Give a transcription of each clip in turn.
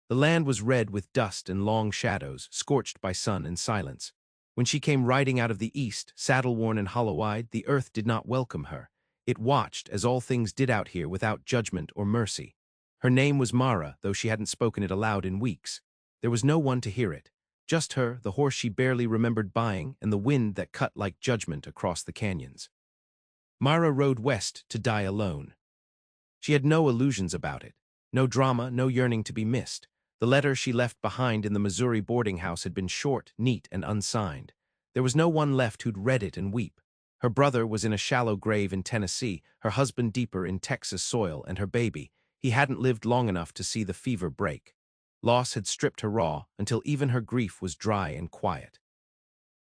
The land was red with dust and long shadows, scorched by sun and silence. When she came riding out of the east, saddle-worn and hollow-eyed, the earth did not welcome her. It watched, as all things did out here, without judgment or mercy. Her name was Mara, though she hadn't spoken it aloud in weeks. There was no one to hear it. Just her, the horse she barely remembered buying, and the wind that cut like judgment across the canyons. Mara rode west to die alone. She had no illusions about it. No drama, no yearning to be missed. The letter she left behind in the Missouri boarding house had been short, neat, and unsigned. There was no one left who'd read it and weep. Her brother was in a shallow grave in Tennessee, her husband deeper in Texas soil, and her baby. He hadn't lived long enough to see the fever break. Loss had stripped her raw until even her grief was dry and quiet.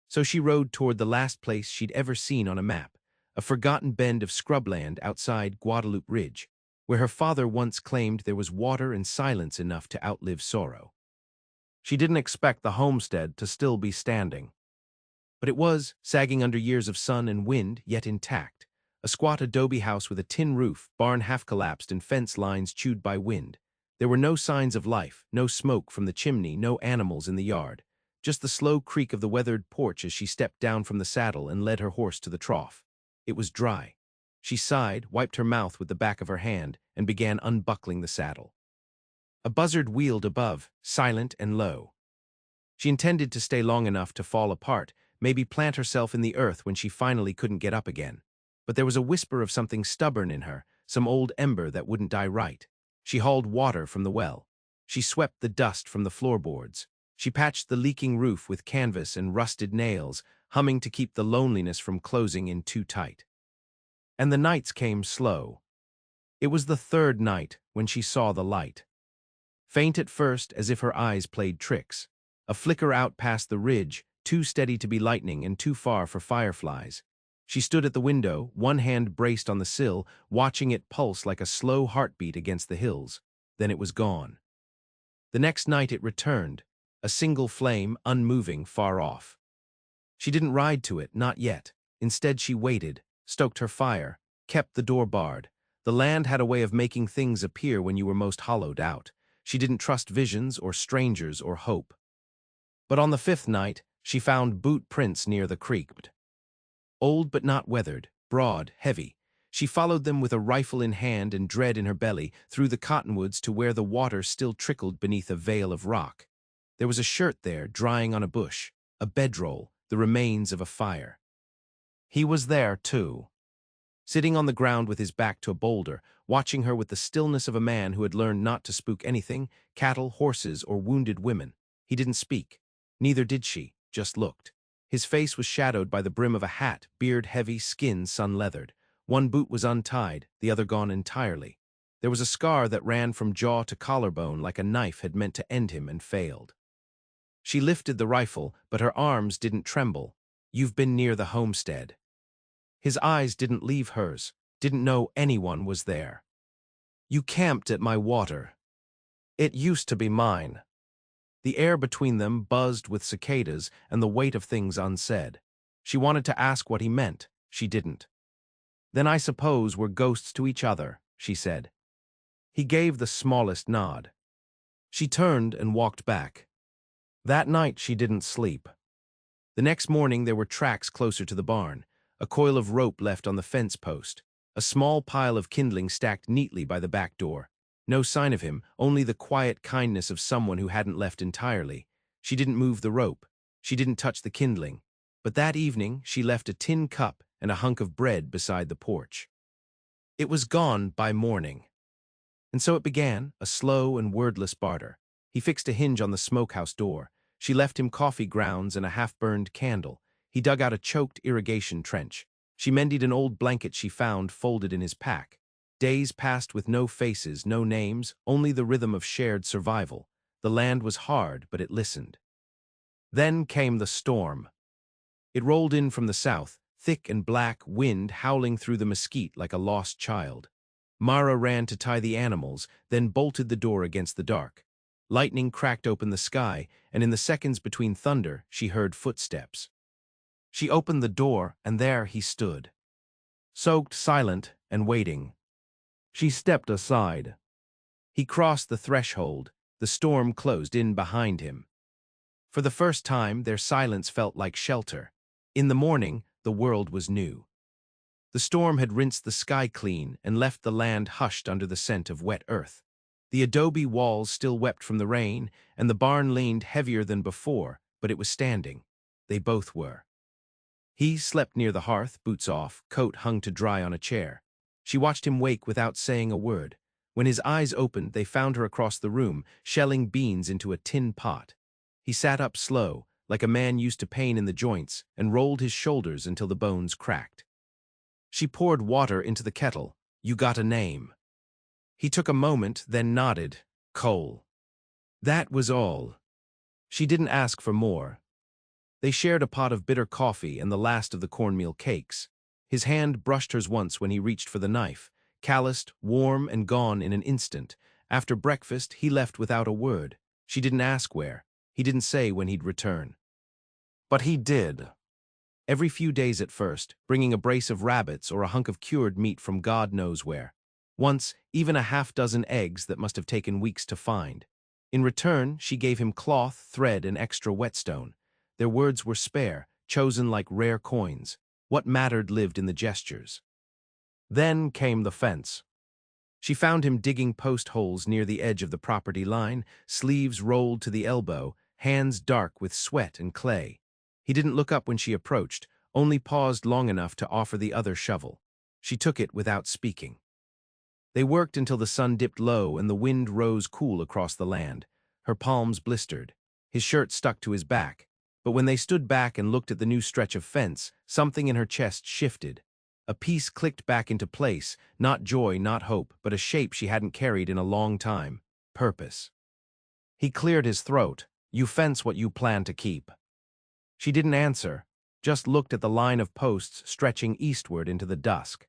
So she rode toward the last place she'd ever seen on a map, a forgotten bend of scrubland outside Guadalupe Ridge, where her father once claimed there was water and silence enough to outlive sorrow. She didn't expect the homestead to still be standing. But it was, sagging under years of sun and wind, yet intact. A squat adobe house with a tin roof, barn half collapsed and fence lines chewed by wind. There were no signs of life, no smoke from the chimney, no animals in the yard. Just the slow creak of the weathered porch as she stepped down from the saddle and led her horse to the trough. It was dry. She sighed, wiped her mouth with the back of her hand, and began unbuckling the saddle. A buzzard wheeled above, silent and low. She intended to stay long enough to fall apart, maybe plant herself in the earth when she finally couldn't get up again. But there was a whisper of something stubborn in her, some old ember that wouldn't die right. She hauled water from the well. She swept the dust from the floorboards. She patched the leaking roof with canvas and rusted nails, humming to keep the loneliness from closing in too tight. And the nights came slow. It was the third night when she saw the light. Faint at first, as if her eyes played tricks. A flicker out past the ridge, too steady to be lightning and too far for fireflies. She stood at the window, one hand braced on the sill, watching it pulse like a slow heartbeat against the hills. Then it was gone. The next night it returned, a single flame, unmoving, far off. She didn't ride to it, not yet. Instead she waited, stoked her fire, kept the door barred. The land had a way of making things appear when you were most hollowed out. She didn't trust visions or strangers or hope. But on the fifth night, she found boot prints near the creek. Old but not weathered, broad, heavy. She followed them with a rifle in hand and dread in her belly, through the cottonwoods to where the water still trickled beneath a veil of rock. There was a shirt there, drying on a bush, a bedroll, the remains of a fire. He was there, too. Sitting on the ground with his back to a boulder, watching her with the stillness of a man who had learned not to spook anything, cattle, horses, or wounded women. He didn't speak. Neither did she, just looked. His face was shadowed by the brim of a hat, beard heavy, skin sun-leathered. One boot was untied, the other gone entirely. There was a scar that ran from jaw to collarbone like a knife had meant to end him and failed. She lifted the rifle, but her arms didn't tremble. "You've been near the homestead." His eyes didn't leave hers, didn't know anyone was there. "You camped at my water. It used to be mine." The air between them buzzed with cicadas and the weight of things unsaid. She wanted to ask what he meant. She didn't. "Then I suppose we're ghosts to each other," she said. He gave the smallest nod. She turned and walked back. That night she didn't sleep. The next morning there were tracks closer to the barn, a coil of rope left on the fence post, a small pile of kindling stacked neatly by the back door. No sign of him, only the quiet kindness of someone who hadn't left entirely. She didn't move the rope. She didn't touch the kindling. But that evening, she left a tin cup and a hunk of bread beside the porch. It was gone by morning. And so it began, a slow and wordless barter. He fixed a hinge on the smokehouse door. She left him coffee grounds and a half-burned candle. He dug out a choked irrigation trench. She mended an old blanket she found folded in his pack. Days passed with no faces, no names, only the rhythm of shared survival. The land was hard, but it listened. Then came the storm. It rolled in from the south, thick and black, wind howling through the mesquite like a lost child. Mara ran to tie the animals, then bolted the door against the dark. Lightning cracked open the sky, and in the seconds between thunder, she heard footsteps. She opened the door, and there he stood. Soaked, silent, and waiting. She stepped aside. He crossed the threshold, The storm closed in behind him. For the first time, their silence felt like shelter. In the morning, the world was new. The storm had rinsed the sky clean and left the land hushed under the scent of wet earth. The adobe walls still wept from the rain, and the barn leaned heavier than before, but it was standing. They both were. He slept near the hearth, boots off, coat hung to dry on a chair. She watched him wake without saying a word. When his eyes opened, they found her across the room, shelling beans into a tin pot. He sat up slow, like a man used to pain in the joints, and rolled his shoulders until the bones cracked. She poured water into the kettle. "You got a name." He took a moment, then nodded. "Cole." That was all. She didn't ask for more. They shared a pot of bitter coffee and the last of the cornmeal cakes. His hand brushed hers once when he reached for the knife, calloused, warm, and gone in an instant. After breakfast, he left without a word. She didn't ask where. He didn't say when he'd return. But he did. Every few days at first, bringing a brace of rabbits or a hunk of cured meat from God knows where. Once, even a half-dozen eggs that must have taken weeks to find. In return, she gave him cloth, thread, and extra whetstone. Their words were spare, chosen like rare coins. What mattered lived in the gestures. Then came the fence. She found him digging post holes near the edge of the property line, sleeves rolled to the elbow, hands dark with sweat and clay. He didn't look up when she approached, only paused long enough to offer the other shovel. She took it without speaking. They worked until the sun dipped low and the wind rose cool across the land. Her palms blistered. His shirt stuck to his back. But when they stood back and looked at the new stretch of fence, something in her chest shifted. A piece clicked back into place, not joy, not hope, but a shape she hadn't carried in a long time. Purpose. He cleared his throat. "You fence what you plan to keep." She didn't answer, just looked at the line of posts stretching eastward into the dusk.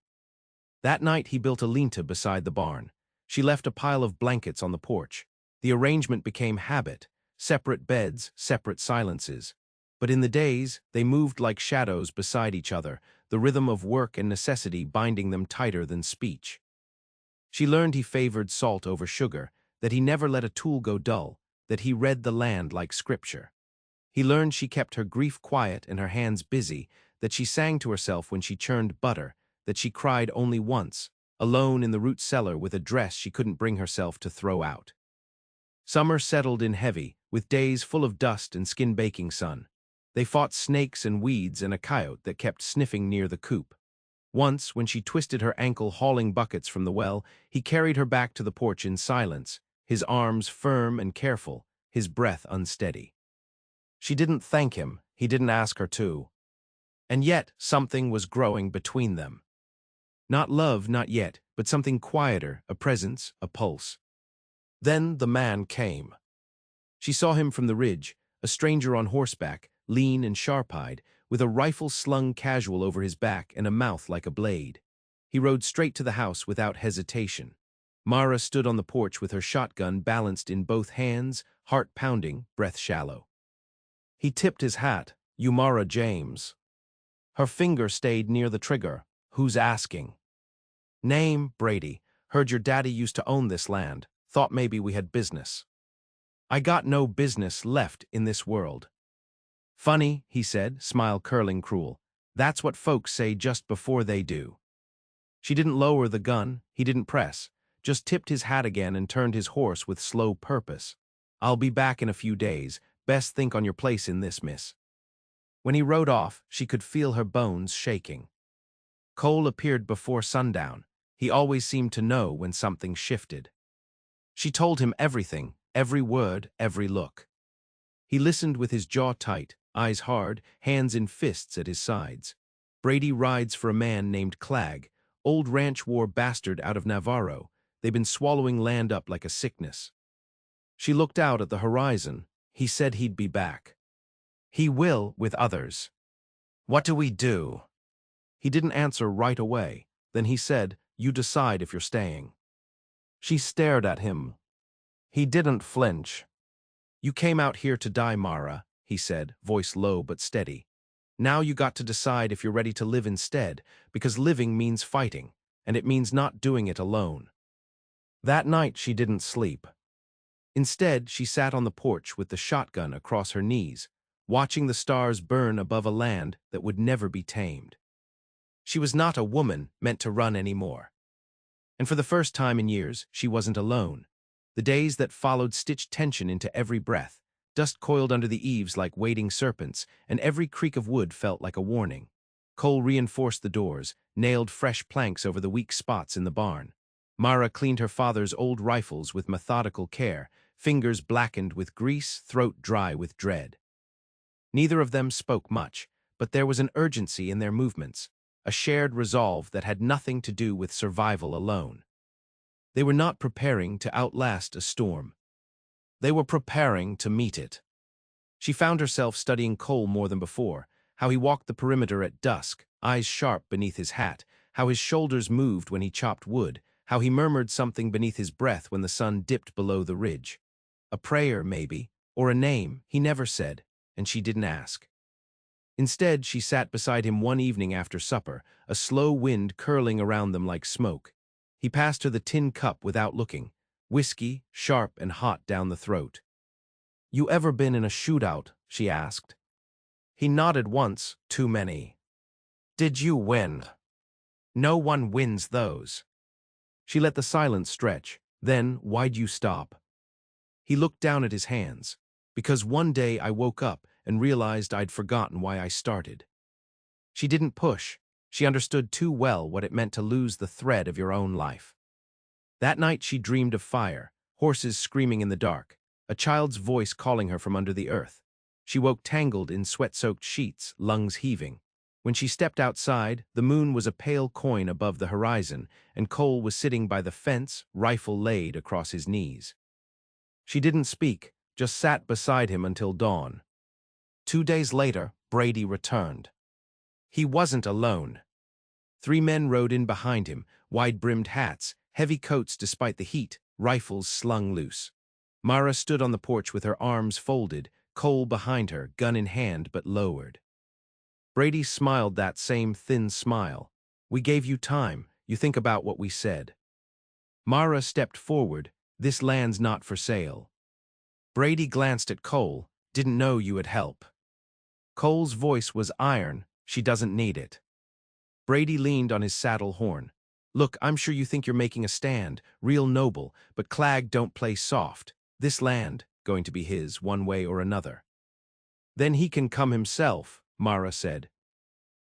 That night he built a lean-to beside the barn. She left a pile of blankets on the porch. The arrangement became habit, separate beds, separate silences. But in the days, they moved like shadows beside each other, the rhythm of work and necessity binding them tighter than speech. She learned he favored salt over sugar, that he never let a tool go dull, that he read the land like scripture. He learned she kept her grief quiet and her hands busy, that she sang to herself when she churned butter, that she cried only once, alone in the root cellar with a dress she couldn't bring herself to throw out. Summer settled in heavy, with days full of dust and skin-baking sun. They fought snakes and weeds and a coyote that kept sniffing near the coop. Once, when she twisted her ankle hauling buckets from the well, he carried her back to the porch in silence, his arms firm and careful, his breath unsteady. She didn't thank him, he didn't ask her to. And yet, something was growing between them. Not love, not yet, but something quieter, a presence, a pulse. Then the man came. She saw him from the ridge, a stranger on horseback, lean and sharp-eyed, with a rifle slung casual over his back and a mouth like a blade. He rode straight to the house without hesitation. Mara stood on the porch with her shotgun balanced in both hands, heart pounding, breath shallow. He tipped his hat. "You Mara James." Her finger stayed near the trigger. "Who's asking?" "Name, Brady. Heard your daddy used to own this land. Thought maybe we had business." "I got no business left in this world." "Funny," he said, smile curling cruel. "That's what folks say just before they do." She didn't lower the gun, he didn't press, just tipped his hat again and turned his horse with slow purpose. "I'll be back in a few days. Best think on your place in this, miss." When he rode off, she could feel her bones shaking. Cole appeared before sundown. He always seemed to know when something shifted. She told him everything, every word, every look. He listened with his jaw tight, eyes hard, hands in fists at his sides. Brady rides for a man named Clag, old ranch war bastard out of Navarro. They've been swallowing land up like a sickness. She looked out at the horizon. He said he'd be back. He will with others. What do we do? He didn't answer right away. Then he said, "You decide if you're staying." She stared at him. He didn't flinch. "You came out here to die, Mara," he said, voice low but steady. "Now you got to decide if you're ready to live instead, because living means fighting, and it means not doing it alone." That night she didn't sleep. Instead, she sat on the porch with the shotgun across her knees, watching the stars burn above a land that would never be tamed. She was not a woman meant to run anymore. And for the first time in years, she wasn't alone. The days that followed stitched tension into every breath. Dust coiled under the eaves like waiting serpents, and every creak of wood felt like a warning. Cole reinforced the doors, nailed fresh planks over the weak spots in the barn. Mara cleaned her father's old rifles with methodical care, fingers blackened with grease, throat dry with dread. Neither of them spoke much, but there was an urgency in their movements, a shared resolve that had nothing to do with survival alone. They were not preparing to outlast a storm. They were preparing to meet it. She found herself studying Cole more than before, how he walked the perimeter at dusk, eyes sharp beneath his hat, how his shoulders moved when he chopped wood, how he murmured something beneath his breath when the sun dipped below the ridge. A prayer, maybe, or a name he never said, and she didn't ask. Instead, she sat beside him one evening after supper, a slow wind curling around them like smoke. He passed her the tin cup without looking, whiskey, sharp and hot down the throat. "You ever been in a shootout?" she asked. He nodded once, too many. "Did you win?" "No one wins those." She let the silence stretch. Then, "Why'd you stop?" He looked down at his hands. "Because one day I woke up and realized I'd forgotten why I started." She didn't push. She understood too well what it meant to lose the thread of your own life. That night she dreamed of fire, horses screaming in the dark, a child's voice calling her from under the earth. She woke tangled in sweat-soaked sheets, lungs heaving. When she stepped outside, the moon was a pale coin above the horizon, and Cole was sitting by the fence, rifle laid across his knees. She didn't speak, just sat beside him until dawn. 2 days later, Brady returned. He wasn't alone. 3 men rode in behind him, wide-brimmed hats, heavy coats despite the heat, rifles slung loose. Mara stood on the porch with her arms folded, Cole behind her, gun in hand but lowered. Brady smiled that same thin smile. "We gave you time. You think about what we said." Mara stepped forward. "This land's not for sale." Brady glanced at Cole. "Didn't know you would help." Cole's voice was iron. "She doesn't need it." Brady leaned on his saddle horn. "Look, I'm sure you think you're making a stand, real noble, but Clag don't play soft. This land, going to be his, one way or another." "Then he can come himself," Mara said.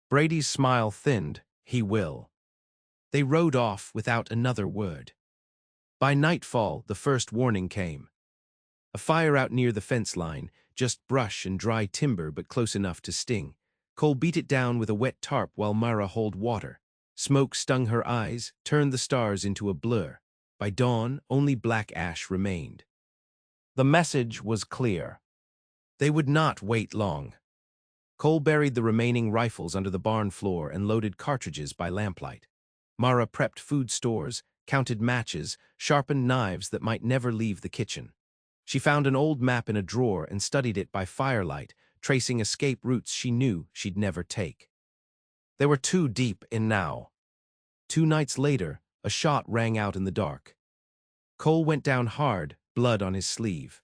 Brady's smile thinned. "He will." They rode off without another word. By nightfall, the first warning came. A fire out near the fence line, just brush and dry timber but close enough to sting. Cole beat it down with a wet tarp while Mara hauled water. Smoke stung her eyes, turned the stars into a blur. By dawn, only black ash remained. The message was clear. They would not wait long. Cole buried the remaining rifles under the barn floor and loaded cartridges by lamplight. Mara prepped food stores, counted matches, sharpened knives that might never leave the kitchen. She found an old map in a drawer and studied it by firelight, tracing escape routes she knew she'd never take. They were too deep in now. 2 nights later, a shot rang out in the dark. Cole went down hard, blood on his sleeve.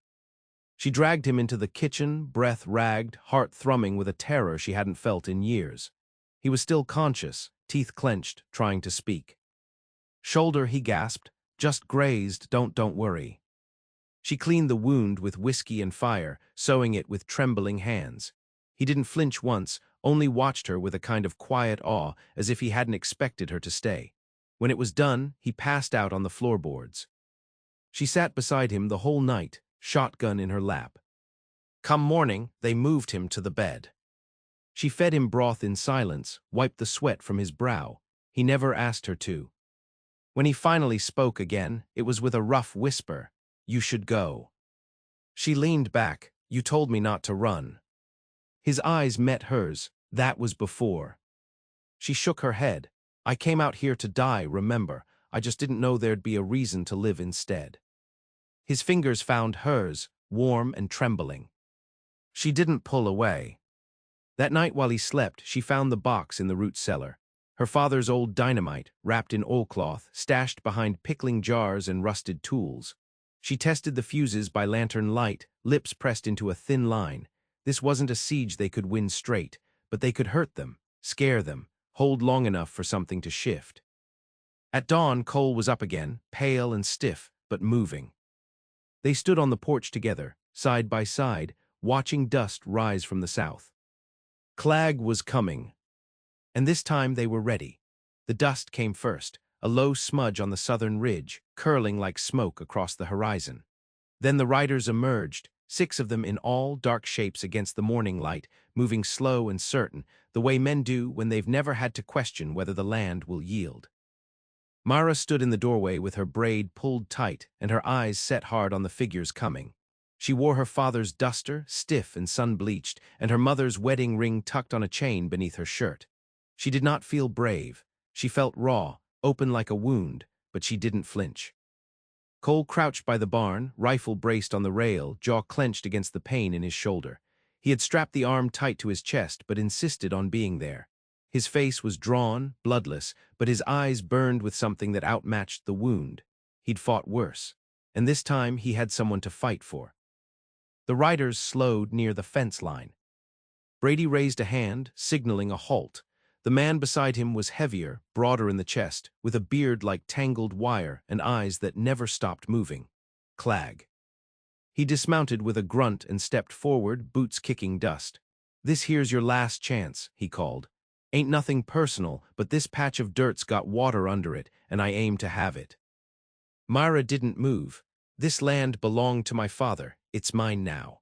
She dragged him into the kitchen, breath ragged, heart thrumming with a terror she hadn't felt in years. He was still conscious, teeth clenched, trying to speak. "Shoulder," he gasped. "Just grazed, don't worry." She cleaned the wound with whiskey and fire, sewing it with trembling hands. He didn't flinch once, only watched her with a kind of quiet awe, as if he hadn't expected her to stay. When it was done, he passed out on the floorboards. She sat beside him the whole night, shotgun in her lap. Come morning, they moved him to the bed. She fed him broth in silence, wiped the sweat from his brow. He never asked her to. When he finally spoke again, it was with a rough whisper. "You should go." She leaned back. "You told me not to run." His eyes met hers. "That was before." She shook her head. "I came out here to die, remember. I just didn't know there'd be a reason to live instead." His fingers found hers, warm and trembling. She didn't pull away. That night while he slept, she found the box in the root cellar. Her father's old dynamite, wrapped in oilcloth, stashed behind pickling jars and rusted tools. She tested the fuses by lantern light, lips pressed into a thin line. This wasn't a siege they could win straight, but they could hurt them, scare them, hold long enough for something to shift. At dawn, Cole was up again, pale and stiff, but moving. They stood on the porch together, side by side, watching dust rise from the south. Clag was coming, and this time they were ready. The dust came first, a low smudge on the southern ridge, curling like smoke across the horizon. Then the riders emerged, 6 of them in all, dark shapes against the morning light, moving slow and certain, the way men do when they've never had to question whether the land will yield. Mara stood in the doorway with her braid pulled tight and her eyes set hard on the figures coming. She wore her father's duster, stiff and sun-bleached, and her mother's wedding ring tucked on a chain beneath her shirt. She did not feel brave. She felt raw, open like a wound, but she didn't flinch. Cole crouched by the barn, rifle braced on the rail, jaw clenched against the pain in his shoulder. He had strapped the arm tight to his chest, but insisted on being there. His face was drawn, bloodless, but his eyes burned with something that outmatched the wound. He'd fought worse, and this time he had someone to fight for. The riders slowed near the fence line. Brady raised a hand, signaling a halt. The man beside him was heavier, broader in the chest, with a beard like tangled wire and eyes that never stopped moving. Clag. He dismounted with a grunt and stepped forward, boots kicking dust. "This here's your last chance," he called. "Ain't nothing personal, but this patch of dirt's got water under it, and I aim to have it." Myra didn't move. "This land belonged to my father. It's mine now."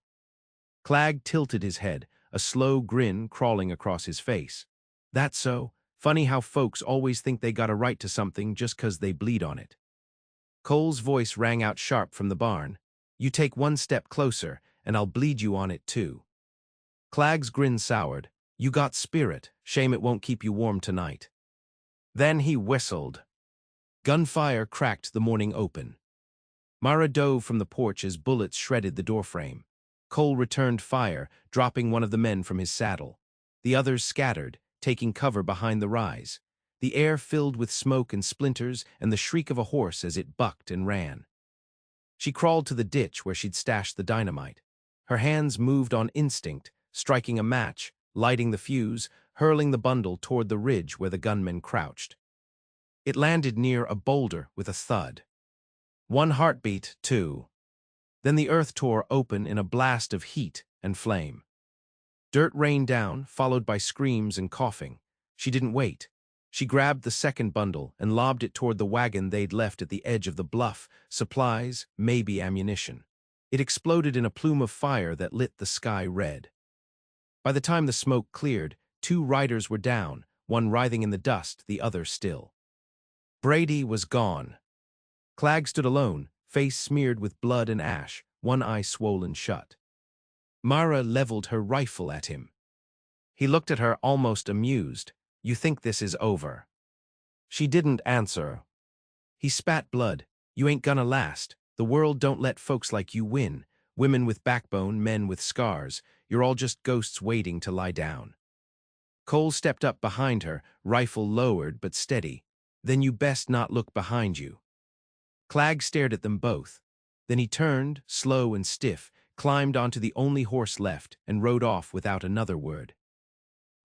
Clag tilted his head, a slow grin crawling across his face. "That's so. Funny how folks always think they got a right to something just 'cause they bleed on it." Cole's voice rang out sharp from the barn. "You take one step closer, and I'll bleed you on it too." Clag's grin soured. "You got spirit. Shame it won't keep you warm tonight." Then he whistled. Gunfire cracked the morning open. Mara dove from the porch as bullets shredded the doorframe. Cole returned fire, dropping one of the men from his saddle. The others scattered, taking cover behind the rise. The air filled with smoke and splinters and the shriek of a horse as it bucked and ran. She crawled to the ditch where she'd stashed the dynamite. Her hands moved on instinct, striking a match, lighting the fuse, hurling the bundle toward the ridge where the gunmen crouched. It landed near a boulder with a thud. One heartbeat, two. Then the earth tore open in a blast of heat and flame. Dirt rained down, followed by screams and coughing. She didn't wait. She grabbed the second bundle and lobbed it toward the wagon they'd left at the edge of the bluff, supplies, maybe ammunition. It exploded in a plume of fire that lit the sky red. By the time the smoke cleared, 2 riders were down, one writhing in the dust, the other still. Brady was gone. Clag stood alone, face smeared with blood and ash, one eye swollen shut. Mara leveled her rifle at him. He looked at her almost amused. "You think this is over?" She didn't answer. He spat blood. "You ain't gonna last. The world don't let folks like you win. Women with backbone, men with scars. You're all just ghosts waiting to lie down." Cole stepped up behind her, rifle lowered but steady. "Then you best not look behind you." Clag stared at them both. Then he turned, slow and stiff, climbed onto the only horse left, and rode off without another word.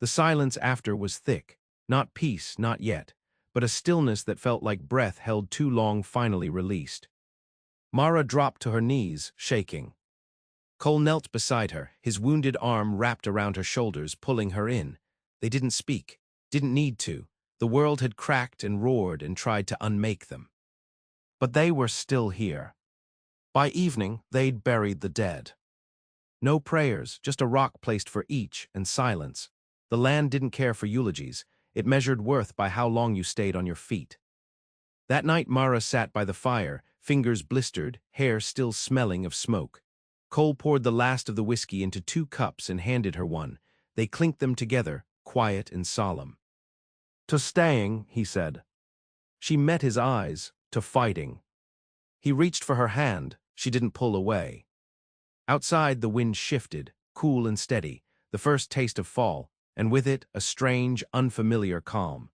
The silence after was thick. Not peace, not yet, but a stillness that felt like breath held too long finally released. Mara dropped to her knees, shaking. Cole knelt beside her, his wounded arm wrapped around her shoulders, pulling her in. They didn't speak, didn't need to. The world had cracked and roared and tried to unmake them. But they were still here. By evening, they'd buried the dead. No prayers, just a rock placed for each, and silence. The land didn't care for eulogies. It measured worth by how long you stayed on your feet. That night Mara sat by the fire, fingers blistered, hair still smelling of smoke. Cole poured the last of the whiskey into 2 cups and handed her one. They clinked them together, quiet and solemn. "To staying," he said. She met his eyes. "To fighting." He reached for her hand. She didn't pull away. Outside, the wind shifted, cool and steady, the first taste of fall, and with it, a strange, unfamiliar calm.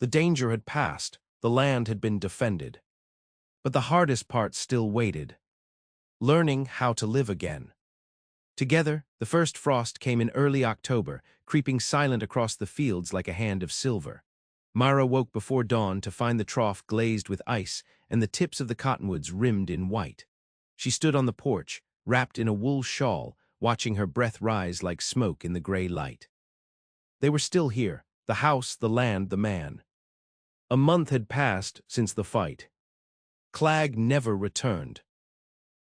The danger had passed. The land had been defended. But the hardest part still waited: learning how to live again. Together, the first frost came in early October, creeping silent across the fields like a hand of silver. Mara woke before dawn to find the trough glazed with ice and the tips of the cottonwoods rimmed in white. She stood on the porch, wrapped in a wool shawl, watching her breath rise like smoke in the gray light. They were still here: the house, the land, the man. A month had passed since the fight. Clegg never returned.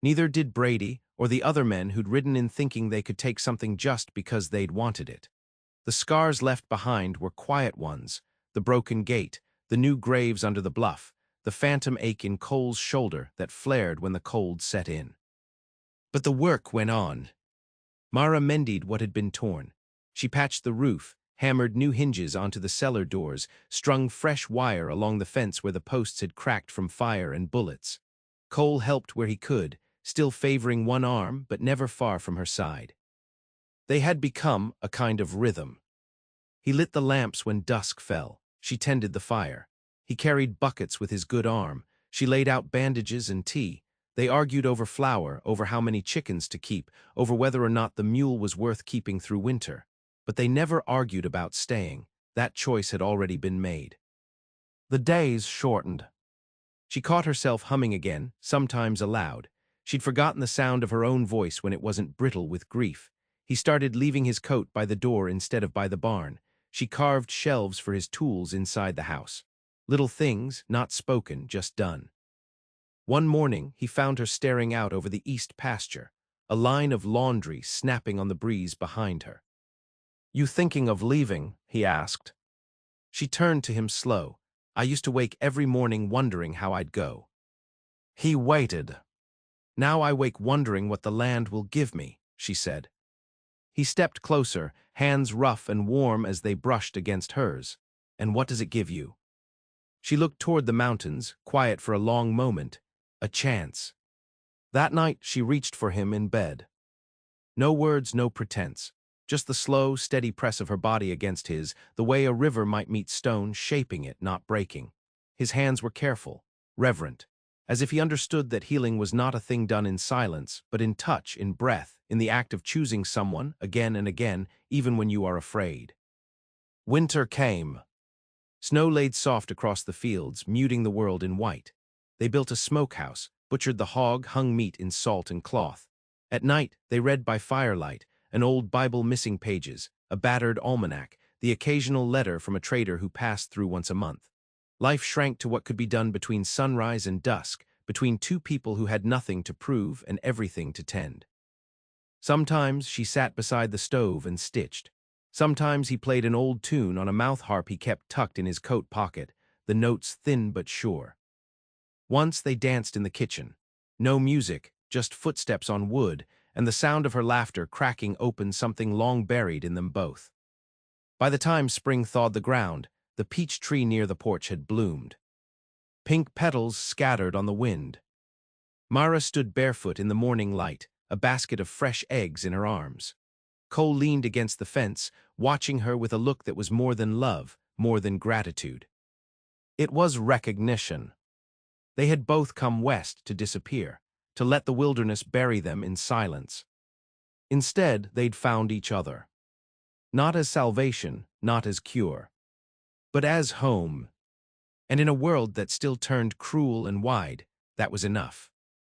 Neither did Brady or the other men who'd ridden in thinking they could take something just because they'd wanted it. The scars left behind were quiet ones: the broken gate, the new graves under the bluff, the phantom ache in Cole's shoulder that flared when the cold set in. But the work went on. Mara mended what had been torn. She patched the roof, hammered new hinges onto the cellar doors, strung fresh wire along the fence where the posts had cracked from fire and bullets. Cole helped where he could, still favoring one arm but never far from her side. They had become a kind of rhythm. He lit the lamps when dusk fell. She tended the fire. He carried buckets with his good arm. She laid out bandages and tea. They argued over flour, over how many chickens to keep, over whether or not the mule was worth keeping through winter. But they never argued about staying. That choice had already been made. The days shortened. She caught herself humming again, sometimes aloud. She'd forgotten the sound of her own voice when it wasn't brittle with grief. He started leaving his coat by the door instead of by the barn. She carved shelves for his tools inside the house. Little things, not spoken, just done. One morning, he found her staring out over the east pasture, a line of laundry snapping on the breeze behind her. "You thinking of leaving?" he asked. She turned to him slow. "I used to wake every morning wondering how I'd go." He waited. "Now I wake wondering what the land will give me," she said. He stepped closer, hands rough and warm as they brushed against hers. "And what does it give you?" She looked toward the mountains, quiet for a long moment. A chance. That night she reached for him in bed. No words, no pretense. Just the slow, steady press of her body against his, the way a river might meet stone, shaping it, not breaking. His hands were careful, reverent, as if he understood that healing was not a thing done in silence, but in touch, in breath, in the act of choosing someone, again and again, even when you are afraid. Winter came. Snow laid soft across the fields, muting the world in white. They built a smokehouse, butchered the hog, hung meat in salt and cloth. At night, they read by firelight, an old Bible missing pages, a battered almanac, the occasional letter from a trader who passed through once a month. Life shrank to what could be done between sunrise and dusk, between two people who had nothing to prove and everything to tend. Sometimes she sat beside the stove and stitched. Sometimes he played an old tune on a mouth harp he kept tucked in his coat pocket, the notes thin but sure. Once they danced in the kitchen. No music, just footsteps on wood, and the sound of her laughter cracking open something long buried in them both. By the time spring thawed the ground, the peach tree near the porch had bloomed. Pink petals scattered on the wind. Mara stood barefoot in the morning light, a basket of fresh eggs in her arms. Cole leaned against the fence, watching her with a look that was more than love, more than gratitude. It was recognition. They had both come west to disappear, to let the wilderness bury them in silence. Instead, they'd found each other. Not as salvation, not as cure, but as home. And in a world that still turned cruel and wide, that was enough.